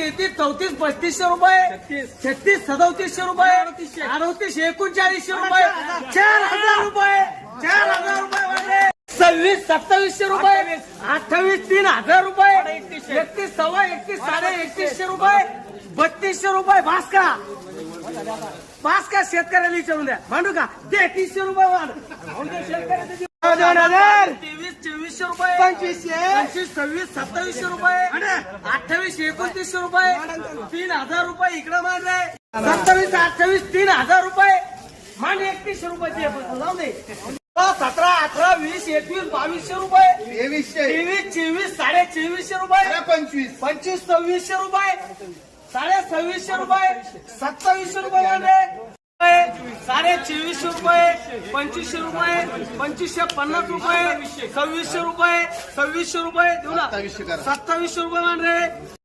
33 34 3500 रुपये 36 3700 रुपये 38 3900 रुपये 4000 रुपये 4000 रुपये वाढले 26 2700 रुपये 28 3000 रुपये 31 सव्वा 31 साडे 3100 रुपये 3200 रुपये भास्का शेतकऱ्याला विचारून द्या भांडू का 3300 रुपये वाढ शेतकऱ्याचे 2300 रुपये 25 26 2700 रुपये 28 2900 रुपये 3000 रुपये इकडे मांडले 27 28 3000 रुपये मांड 3100 रुपये जाऊ दे 17 18 20 21 2200 रुपये 23 24 साडे 2400 रुपये 25 2600 रुपये साडे 2600 रुपये 2700 रुपये मांडले साडे 2400 रुपये 2500 रुपये 2550 रुपये 2600 रुपये 2600 रुपये देऊ ना 2700 रुपये मांडले